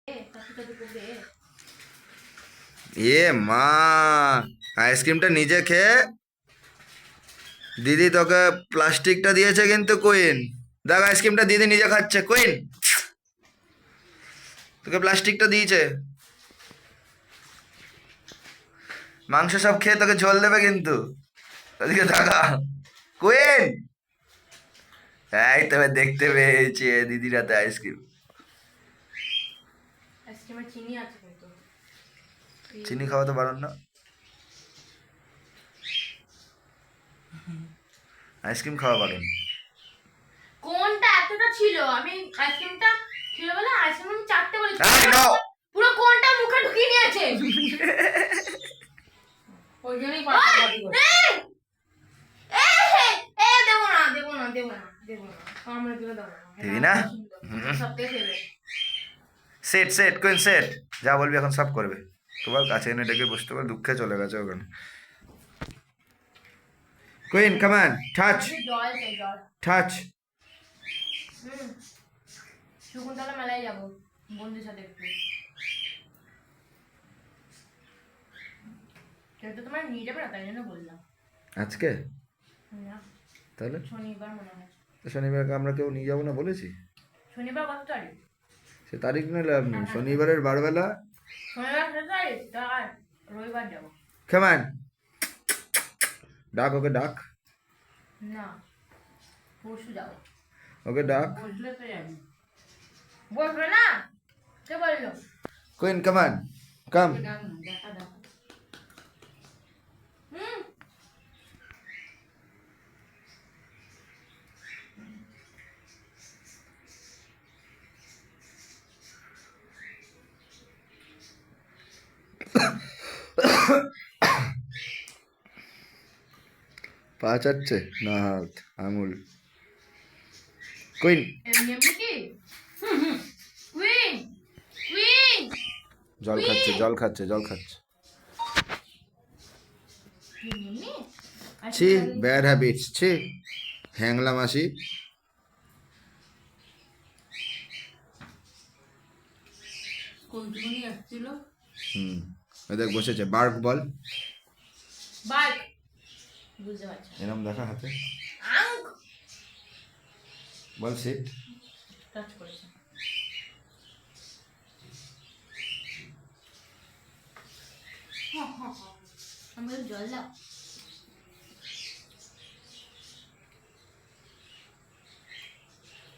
এ মা, আইসক্রিমটা নিজে খেয়ে দিদি তোকে প্লাস্টিকটা দিয়েছে কিন্তু কুইন। দেখ আইসক্রিমটা দিদি নিজে খাচ্ছে কুইন, তোকে প্লাস্টিকটা দিয়েছে। মাংস সব খেয়ে তোকে ঝোল দেবে কিন্তু। ওদিকে দেখা কুইন, এই তবে দেখতে পেয়েছে দিদির হাতে আইসক্রিম। চিনি খাওয়া তো বারণ না, আইসক্রিম খাওয়া বারণ। কোনটা এতটা ছিল? আমি আইসক্রিমটা ছিল বলে আইসক্রিম আমি চাটতে বলেছি। পুরো কোনটা মুখে ঢুকিয়ে নিয়েছে। ওই জন্যই পাটি করছে। দেবো না আমরা দিলে দেবো না। দিদি না সব থেকে ফেলে সেট সেট কুইন সেট, যা বলবি এখন সব করবে। তো বল কাছে এনে ডেকে বসতে বল, দুঃখে চলে গেছে ওখানে। কুইন কাম অন, টাচ জল চাই, জল। টাচ। শকুন্তলা মেলায় যাবো বন্ধুর সাথে একটু। কেউ তো তোমার নিয়ে যাবে না, তাই জন্য বললাম। আজকে না, তাহলে শনিবার মনে হয়। তো শনিবারকে আমরা কেউ নিয়ে যাবো না বলেছি? শনিবার কত তারিখ? সে তারিখ নিলে লাভ নেই, শনিবারের বারবেলা। শনিবার কত তারিখ? তাই রবিবার যাবো। কাম অন, ডাক ওকে ডাক। না, পরশু যাবো। ওকে ডাক। বসলে তো যাবি, বসবে না? কে বললো? কুইন কাম অন, কাম। দেখা দেখা। পা চাচ্ছে না হাত আঙুল। কুইন এমনি এমনি কি? কুইন কুইন জল খাচ্ছে, জল খাচ্ছে, জল খাচ্ছে। এমনি ছি, ব্যাড হ্যাবিটস, ছি, হ্যাংলা মাসি। কোনটুকুনি আসছিল? ওই দেখ বসেছে, বার্ক বল। বাইক বুঝতে পারছি। এরম দেখা হাতে আঙ্ক বল সিট। টাচ করেছে। আমি জল দাও।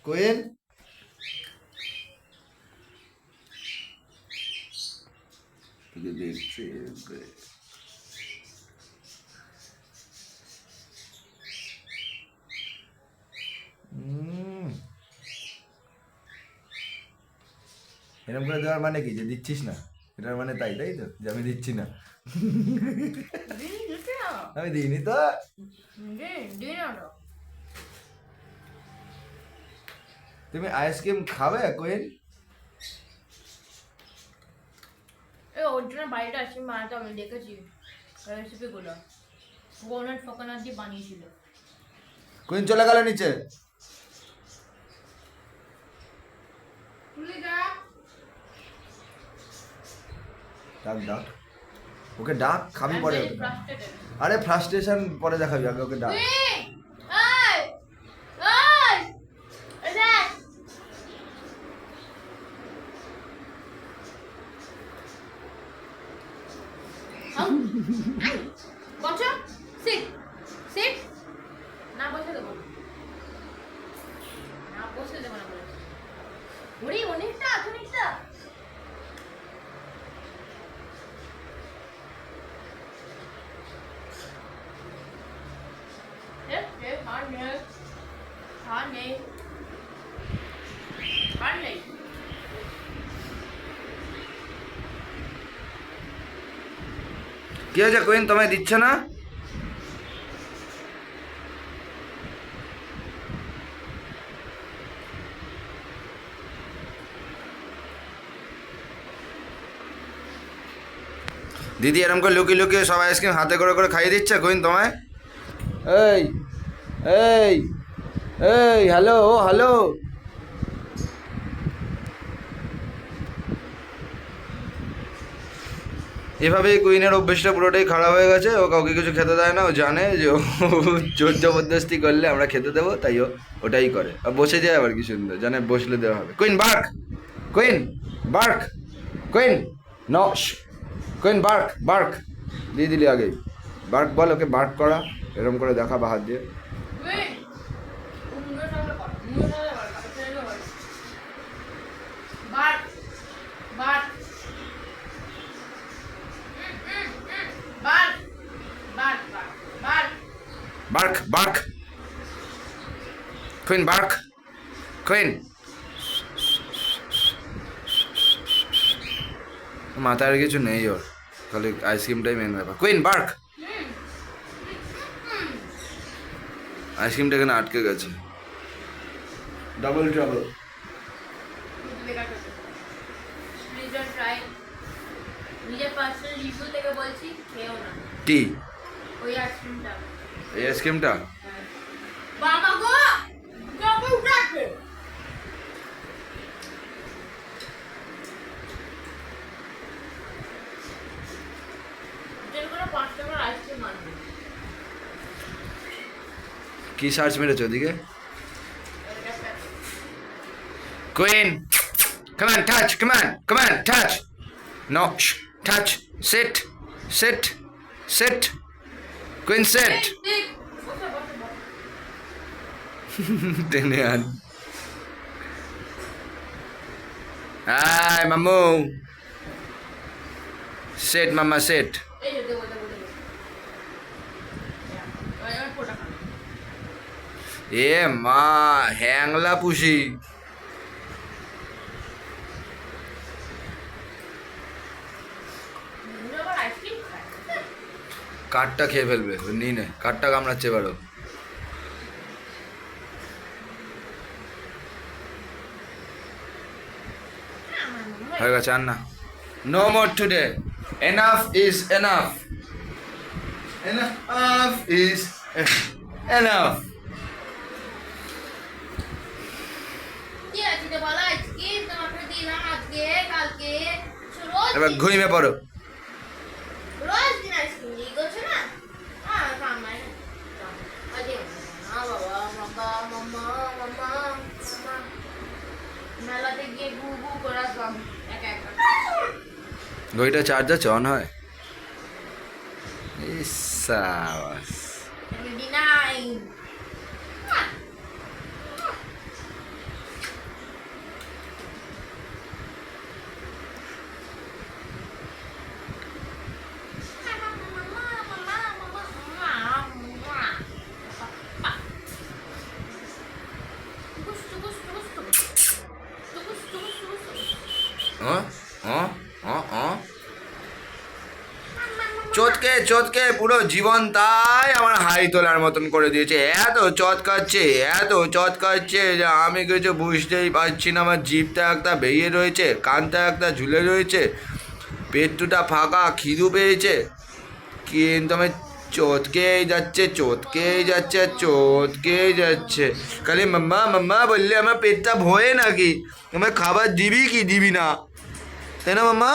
কুইন তোকে দেখছে। এরকম করে দেওয়ার মানে কি, যে দিচ্ছিস না? এটার মানে তাই, তাই তো, যে আমি দিচ্ছি না। আমি দিইনি তো। তুমি আইসক্রিম খাবে কুইন? ওর জন্য বাড়িটা আইসক্রিম বানাতে আমি দেখেছি রেসিপিগুলো। কোকোনাট ফোকোনাট দিয়ে বানিয়েছিল। কুইন চলে গেল নিচে। ডাক ডাক ওকে, ডাক, খাবি পরে ওকে ডাক। আরে ফ্রাস্ট্রেশন পরে দেখাবি, আগে ওকে ডাক। বসো, সিট সিট। না বসে দেবো, না বসে দেবো না বলেছি। ওরে অনেকটা অনেকটা। কি হয়েছে কুইন, তোমায় দিচ্ছে না? দিদি এরকম করে লুকিয়ে লুকিয়ে সব আইসক্রিম হাতে করে করে খাইয়ে দিচ্ছে কুইন তোমায়। এই এই এই হ্যালো, ও হ্যালো। এভাবেই কুইনের অভ্যেসটা পুরোটাই খারাপ হয়ে গেছে। ও কাউকে কিছু খেতে দেয় না, ও জানে যে ও জোর জবরদস্তি করলে আমরা খেতে দেবো, তাই ও ওটাই করে। আর বসে যায় আবার কি সুন্দর, জানে বসলে দেওয়া হবে। Queen bark, queen bark, queen ন, কুইন বার্ক, বার্ক দিয়ে দিলি আগেই। বার্ক বল, ওকে বার্ক করা, এরকম করে দেখা বাহার দিয়ে। But but but but but bark, bark, queen bark, queen. মাথায় আর কিছু নেই ওর, খালি আইসক্রিমটাই মেন ব্যাপার। কুইন বার্ক, আইসক্রিমটা এখানে আটকে গেছে, double trouble. Please don't try. নিজের পার্সোনাল রিভিউ থেকে বলছি, খেও না কি ওই আইসক্রিমটা। এই আইসক্রিমটা? বাবা গো, যখন উঠাচ্ছে যেন কোনো 5 টাকার আইসক্রিম আনবে। কি সার্চ মেরেছো ওদিকে? Queen, come on, touch, come on, come on, touch. No, shh, touch, sit, sit, sit. Queen, sit. টেনে আন। Hi, mamu. Sit, mama, sit. এই যে দেবো দেবো দেবো। এবার ফোটা খাবে। এ মা, হ্যাংলা পুষি। মুন্ডু আবার আইসক্রিম খায়। কাঠটা খেয়ে ফেলবে, নি নে, কাঠটা কামড়াচ্ছে বারো। হয়ে গেছে, আর না। No more today, enough is enough, enough is enough. কি আছে যে বলো, আইসক্রিম তোমাকে দিলাম আজকে কালকে, রোজ এবার ঘুমিয়ে পড়ো। রোজ দিন আইসক্রিম নিয়ে গেছে না। কামাই না আজকে বাবা বাবা মামা মামা মামা মেলাতে গিয়ে গু গু করে আসলাম একা একা। ঘড়িটা চার্জ আছে, অন হয়? ইস সাবাস। ডিনাই চোদকে চোদকে পুরো জীবন তাই আমার হাই তোলার মতন করে দিয়েছে। এত চটকাচ্ছে, এত চটকাচ্ছে যে আমি কিছু বুঝতেই পারছি না। আমার জিভটা একটা বেরিয়ে রয়েছে, কানটা একটা ঝুলে রয়েছে, পেট দুটা ফাঁকা, খিদু পেয়েছে, কিন্তু আমি চটকেই যাচ্ছে, চটকেই যাচ্ছে, চটকেই যাচ্ছে। খালি মাম্মা মাম্মা বললে আমার পেটটা ভয়ে নাকি? আমার খাবার দিবি কি দিবি না, তাই না মাম্মা?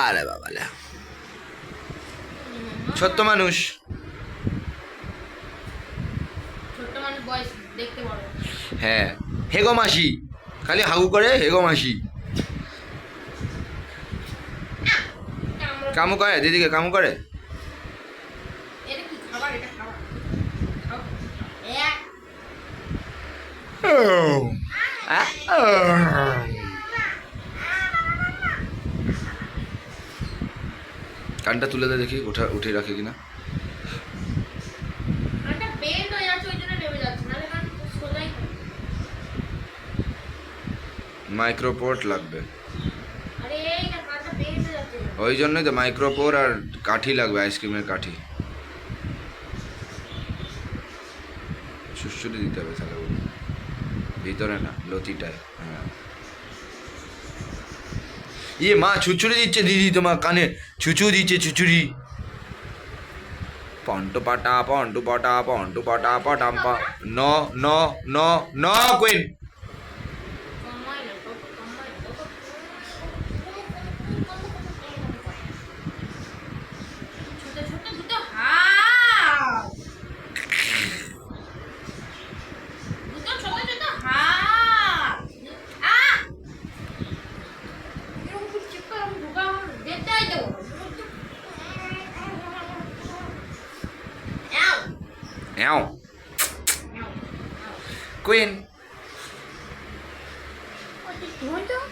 আরে বাবালে, ছোট্ট মানুষ। ছোট্ট মানুষ বয়স দেখতে বড়। হ্যাঁ, হেগো মাসি, খালি হাগু করে হেগো মাসি। কামু করে, দিদিকে কামু করে। এটা কি খাবার? এটা খাবার খাও। কানটা তুলে দে দেখি, উঠে রাখে কিনা। একটা বেন্ড হয়ে যাচ্ছে, ওই জন্য নেমে যাচ্ছে, নাহলে কারণ সোজাই থাকে। মাইক্রোপোর্ট লাগবে, আরে এই না, কানটা বেন্ড হয়ে যাচ্ছে। ওই জন্যই তো মাইক্রোপোর আর কাঠি লাগবে, আইসক্রিমের কাঠি। সুসুরি দিতে হবে তাহলে, ভিতরে না, লতিটায়। হ্যাঁ, ইয়ে মা ছুচুরি দিচ্ছে দিদি, তোমার কানে ছুচু দিচ্ছে, ছুচুরি। পন্টু পাটা পন্টু পাটা পন্টু পাটা পটাম্পা নো নো নো নো কুইন কমাই না তো, কমাই না তো। ছোট ছোট দুটো হাত, দুটো ছোট ছোট হাত। আহ! এরকম করে চিপকে এরকম ঢোকা যেতেই দেবো না। Ow! এও Ow! Ow! Queen What is going on?